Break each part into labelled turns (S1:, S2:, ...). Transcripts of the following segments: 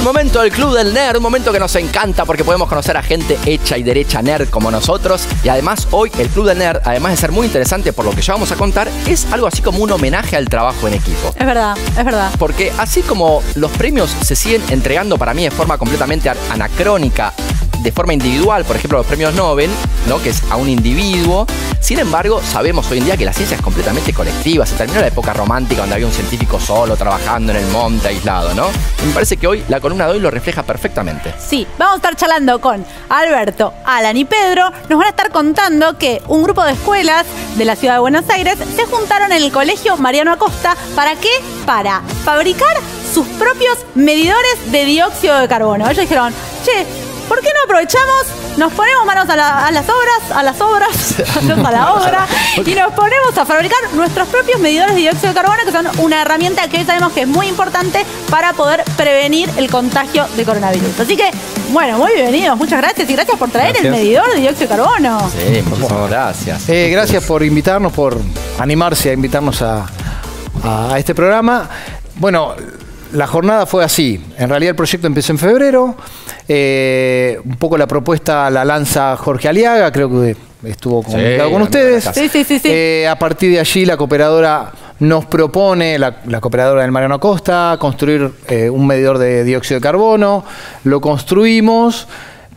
S1: momento del Club del Nerd, un momento que nos encanta porque podemos conocer a gente hecha y derecha nerd como nosotros. Y además hoy el Club del Nerd, además de ser muy interesante por lo que ya vamos a contar, es algo así como un homenaje al trabajo en equipo.
S2: Es verdad, es verdad.
S1: Porque así como los premios se siguen entregando para mí de forma completamente anacrónica, de forma individual, por ejemplo los premios Nobel, ¿no? Que es a un individuo. Sin embargo, sabemos hoy en día que la ciencia es completamente colectiva. Se terminó la época romántica donde había un científico solo trabajando en el monte aislado, ¿no? Y me parece que hoy la columna de hoy lo refleja perfectamente.
S2: Sí, vamos a estar charlando con Alberto, Alan y Pedro. Nos van a estar contando que un grupo de escuelas de la ciudad de Buenos Aires se juntaron en el colegio Mariano Acosta. ¿Para qué? Para fabricar sus propios medidores de dióxido de carbono. Ellos dijeron, che, ¿por qué no aprovechamos, nos ponemos manos a la obra y nos ponemos a fabricar nuestros propios medidores de dióxido de carbono, que son una herramienta que hoy sabemos que es muy importante para poder prevenir el contagio de coronavirus? Así que, bueno, muy bienvenidos, muchas gracias y gracias por traer el medidor de dióxido de carbono.
S1: Sí, muchísimas gracias.
S3: Gracias por invitarnos, por animarse a invitarnos a este programa. Bueno, la jornada fue así. En realidad el proyecto empezó en febrero. Un poco la propuesta la lanza Jorge Aliaga, creo que estuvo comunicado con ustedes.
S2: Sí.
S3: A partir de allí la cooperadora nos propone, la cooperadora del Mariano Acosta, construir un medidor de dióxido de carbono. Lo construimos.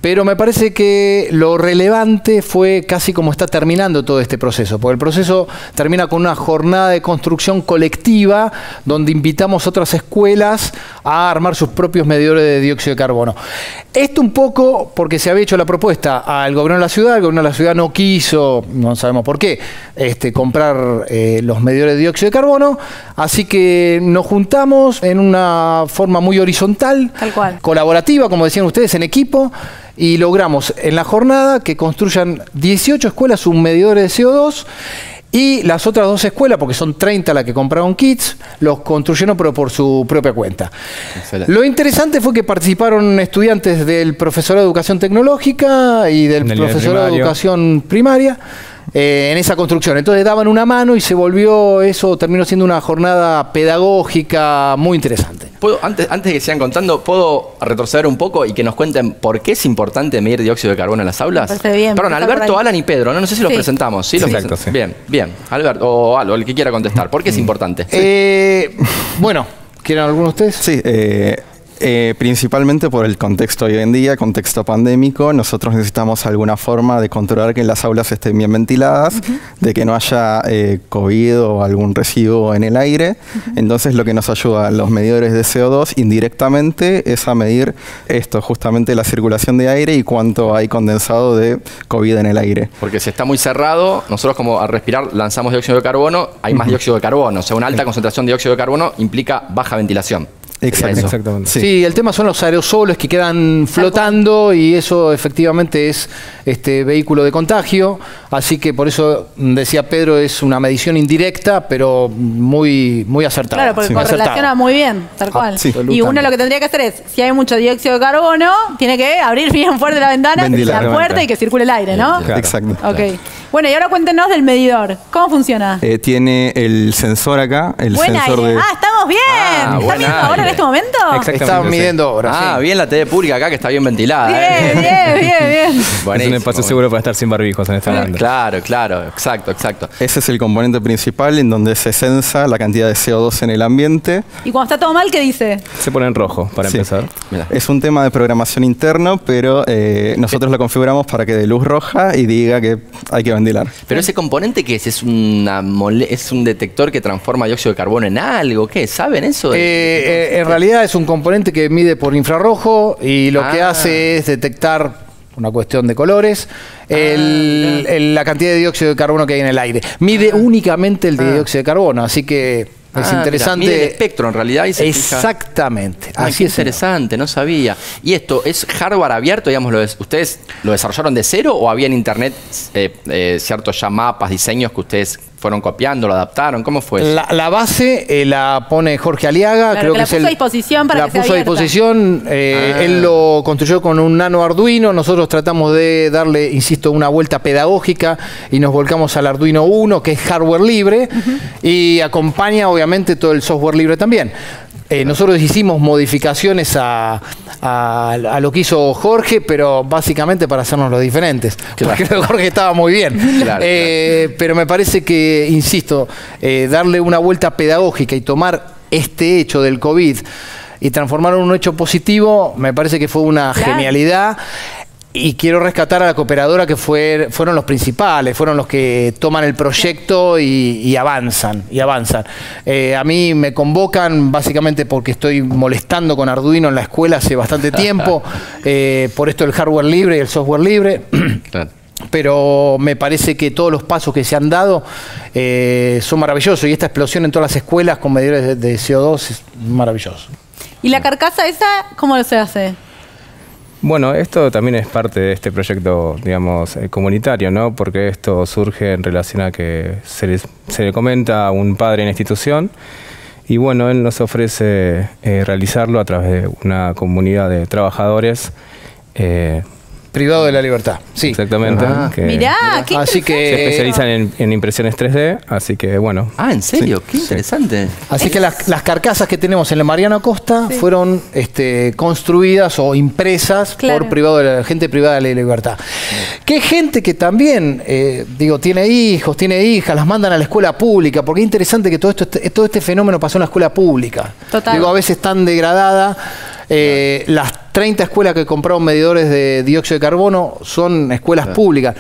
S3: Pero me parece que lo relevante fue casi como está terminando todo este proceso, porque el proceso termina con una jornada de construcción colectiva donde invitamos a otras escuelas a armar sus propios medidores de dióxido de carbono. Esto un poco porque se había hecho la propuesta al gobierno de la ciudad. El gobierno de la ciudad no quiso, no sabemos por qué, comprar los medidores de dióxido de carbono, así que nos juntamos en una forma muy horizontal,
S2: tal cual,
S3: colaborativa, como decían ustedes, en equipo. Y logramos en la jornada que construyan 18 escuelas un medidor de CO2 y las otras 2 escuelas, porque son 30 las que compraron kits, los construyeron pero por su propia cuenta. Excelente. Lo interesante fue que participaron estudiantes del profesorado de educación tecnológica y del profesorado de educación primaria en esa construcción. Entonces daban una mano y se volvió eso, terminó siendo una jornada pedagógica muy interesante.
S1: Antes de que sigan contando, ¿puedo retroceder un poco y que nos cuenten por qué es importante medir dióxido de carbono en las aulas?
S2: Bien,
S1: perdón, Alberto, Alan y Pedro, no sé si los presentamos. Sí,
S4: exacto, sí.
S1: Bien. Alberto o Aldo, el que quiera contestar. ¿Por qué es importante?
S3: Bueno, ¿quieren alguno de ustedes?
S4: Sí, principalmente por el contexto hoy en día, contexto pandémico. Nosotros necesitamos alguna forma de controlar que las aulas estén bien ventiladas, de que no haya COVID o algún residuo en el aire. Entonces lo que nos ayuda a los medidores de CO2 indirectamente es a medir esto, justamente la circulación de aire y cuánto hay condensado de COVID en el aire.
S1: Porque si está muy cerrado, nosotros como al respirar lanzamos dióxido de carbono, hay más dióxido de carbono. O sea, una alta concentración de dióxido de carbono implica baja ventilación.
S4: Exactamente.
S3: Sí, el tema son los aerosoles que quedan flotando y eso efectivamente es vehículo de contagio. Así que por eso decía Pedro, es una medición indirecta, pero muy acertada.
S2: Claro, porque correlaciona muy bien, tal cual. Y uno lo que tendría que hacer es, si hay mucho dióxido de carbono, tiene que abrir bien fuerte la ventana, la puerta y que circule el aire, ¿no?
S4: Exacto.
S2: Ok. Bueno, y ahora cuéntenos del medidor. ¿Cómo funciona?
S4: Tiene el sensor acá,
S2: estamos bien. ¿Están viendo ahora en este momento?
S3: Estamos midiendo ahora.
S1: Bien la TV pública acá que está bien ventilada.
S2: Bien.
S5: Es un espacio seguro para estar sin barbijos en esta banda.
S1: Claro. Exacto.
S4: Ese es el componente principal en donde se censa la cantidad de CO2 en el ambiente.
S2: ¿Y cuando está todo mal, qué dice?
S5: Se pone en rojo, para empezar.
S4: Mirá. Es un tema de programación interno, pero nosotros lo configuramos para que dé luz roja y diga que hay que ventilar.
S1: Pero ese componente, ¿qué es? ¿Es un detector que transforma dióxido de carbono en algo? ¿Qué? ¿Saben eso?
S3: En realidad es un componente que mide por infrarrojo y lo que hace es detectar una cuestión de colores, la cantidad de dióxido de carbono que hay en el aire. Mide únicamente el de dióxido de carbono, así que es interesante.
S1: Mide el espectro en realidad. Y se
S3: exactamente.
S1: Así es interesante, no sabía. ¿Y esto es hardware abierto? Digamos, ¿ustedes lo desarrollaron de cero o había en internet ciertos ya mapas, diseños que ustedes fueron copiando, lo adaptaron? ¿Cómo fue eso?
S3: La base la pone Jorge Aliaga.
S2: Claro,
S3: creo
S2: que
S3: la
S2: puso a disposición para
S3: la
S2: que sea
S3: puso a disposición. Él lo construyó con un nano Arduino. Nosotros tratamos de darle, insisto, una vuelta pedagógica y nos volcamos al Arduino 1, que es hardware libre, y acompaña obviamente todo el software libre también. Nosotros hicimos modificaciones a lo que hizo Jorge, pero básicamente para hacernos los diferentes.
S1: Claro.
S3: Porque lo de Jorge estaba muy bien.
S1: Claro,
S3: Pero me parece que, insisto, darle una vuelta pedagógica y tomar este hecho del COVID y transformarlo en un hecho positivo, me parece que fue una genialidad. Y quiero rescatar a la cooperadora, que fueron los principales, fueron los que toman el proyecto y avanzan. A mí me convocan básicamente porque estoy molestando con Arduino en la escuela hace bastante tiempo, por esto del hardware libre y el software libre.
S1: Claro.
S3: Pero me parece que todos los pasos que se han dado son maravillosos, y esta explosión en todas las escuelas con medidores de CO2 es maravilloso.
S2: ¿Y la carcasa esa, cómo se hace?
S5: Bueno, esto también es parte de este proyecto, digamos, comunitario, ¿no? Porque esto surge en relación a que se le comenta a un padre en la institución y, bueno, él nos ofrece realizarlo a través de una comunidad de trabajadores.
S3: Privado de la libertad, sí.
S5: Exactamente.
S2: Mirá, qué
S3: Así que
S5: se especializan en impresiones 3D, así que, bueno.
S1: Ah, ¿en serio? Qué interesante.
S3: Así que las carcasas que tenemos en el Mariano Acosta fueron construidas o impresas por gente privada de la libertad. Que gente que también, tiene hijos, tiene hijas, las mandan a la escuela pública, porque es interesante que todo este fenómeno pasó en la escuela pública.
S2: Total.
S3: A veces tan degradada. Las 30 escuelas que compraron medidores de dióxido de carbono son escuelas públicas.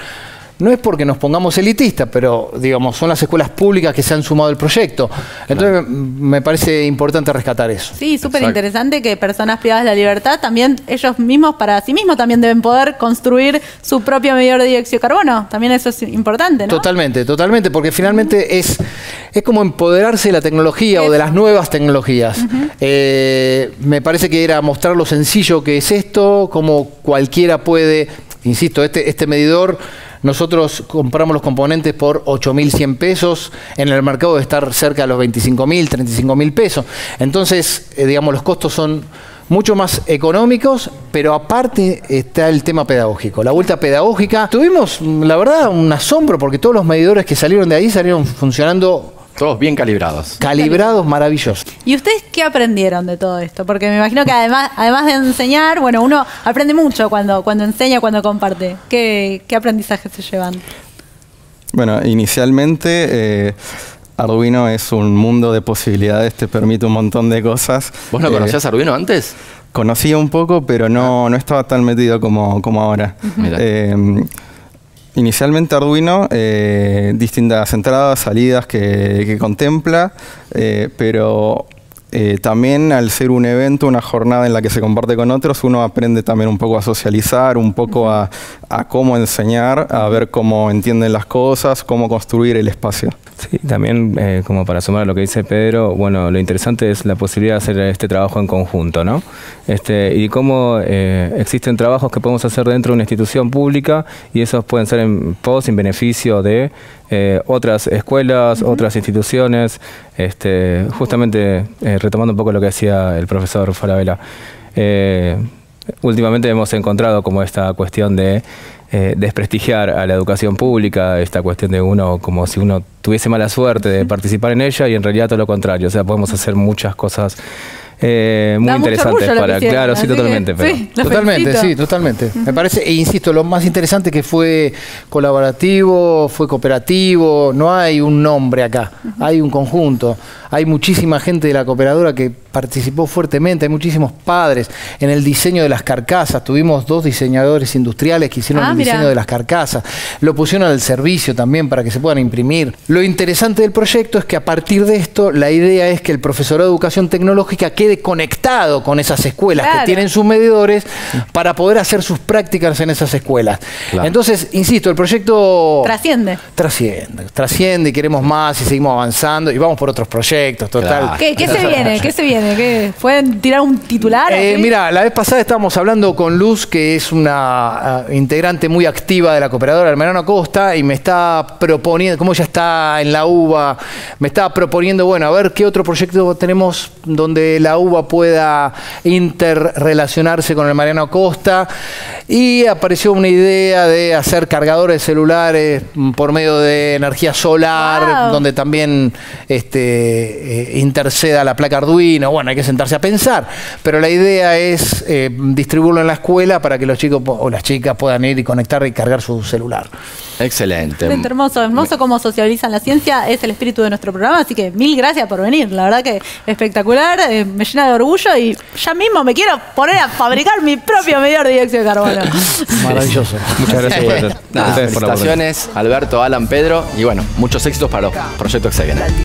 S3: No es porque nos pongamos elitistas, pero son las escuelas públicas que se han sumado al proyecto. Entonces me parece importante rescatar eso.
S2: Sí, súper interesante que personas privadas de la libertad también, ellos mismos, para sí mismos, también deben poder construir su propio medidor de dióxido de carbono. También eso es importante, ¿no?
S3: Totalmente, porque finalmente es como empoderarse de la tecnología o de las nuevas tecnologías. Me parece que era mostrar lo sencillo que es esto, como cualquiera puede, insisto, este medidor. Nosotros compramos los componentes por 8.100 pesos, en el mercado de estar cerca de los 25.000, 35.000 pesos. Entonces, los costos son mucho más económicos, pero aparte está el tema pedagógico, la vuelta pedagógica. Tuvimos, la verdad, un asombro, porque todos los medidores que salieron de ahí salieron funcionando.
S1: Todos bien calibrados.
S3: Calibrados, maravillosos.
S2: ¿Y ustedes qué aprendieron de todo esto? Porque me imagino que además de enseñar, bueno, uno aprende mucho cuando enseña, cuando comparte. ¿Qué aprendizajes se llevan?
S4: Bueno, inicialmente Arduino es un mundo de posibilidades, te permite un montón de cosas.
S1: ¿Vos no conocías Arduino antes?
S4: Conocía un poco, pero no estaba tan metido como ahora. Inicialmente Arduino, distintas entradas, salidas que contempla, pero también al ser un evento, una jornada en la que se comparte con otros, uno aprende también un poco a socializar, un poco a cómo enseñar, a ver cómo entienden las cosas, cómo construir el espacio.
S5: Sí, también como para sumar a lo que dice Pedro, bueno, lo interesante es la posibilidad de hacer este trabajo en conjunto, ¿no? Y cómo existen trabajos que podemos hacer dentro de una institución pública y esos pueden ser en pos, en beneficio de otras escuelas, otras instituciones, justamente retomando un poco lo que decía el profesor Falabella. Últimamente hemos encontrado como esta cuestión de desprestigiar a la educación pública, esta cuestión de uno como si uno tuviese mala suerte de participar en ella, y en realidad todo lo contrario. O sea, podemos hacer muchas cosas muy interesantes para... Claro, sí, totalmente.
S3: Totalmente. Me parece, e insisto, lo más interesante que fue colaborativo, fue cooperativo, no hay un nombre acá, hay un conjunto. Hay muchísima gente de la cooperadora que participó fuertemente, hay muchísimos padres en el diseño de las carcasas. Tuvimos 2 diseñadores industriales que hicieron el diseño de las carcasas. Lo pusieron al servicio también para que se puedan imprimir. Lo interesante del proyecto es que a partir de esto, la idea es que el profesorado de educación tecnológica quede conectado con esas escuelas que tienen sus medidores para poder hacer sus prácticas en esas escuelas. Entonces, insisto, el proyecto trasciende y queremos más y seguimos avanzando y vamos por otros proyectos. Total.
S2: ¿Qué se viene? ¿Qué se viene? ¿Pueden tirar un titular?
S3: Mira, la vez pasada estábamos hablando con Luz, que es una integrante muy activa de la cooperadora del Mariano Acosta, y me está proponiendo, como ella está en la UBA, me está proponiendo, bueno, a ver qué otro proyecto tenemos donde la UBA pueda interrelacionarse con el Mariano Acosta, y apareció una idea de hacer cargadores de celulares por medio de energía solar, donde también interceda la placa Arduino. Bueno, hay que sentarse a pensar, pero la idea es distribuirlo en la escuela para que los chicos o las chicas puedan ir y conectar y cargar su celular.
S1: Excelente.
S2: Hermoso, hermoso cómo socializan la ciencia, es el espíritu de nuestro programa, así que mil gracias por venir, la verdad que espectacular, me llena de orgullo y ya mismo me quiero poner a fabricar mi propio medidor de dióxido de carbono.
S3: Maravilloso.
S5: Muchas gracias por
S1: Nada,
S5: ustedes por la oportunidad.
S1: felicitaciones, Alberto, Alan, Pedro, y bueno, muchos éxitos para los proyectos que se vienen.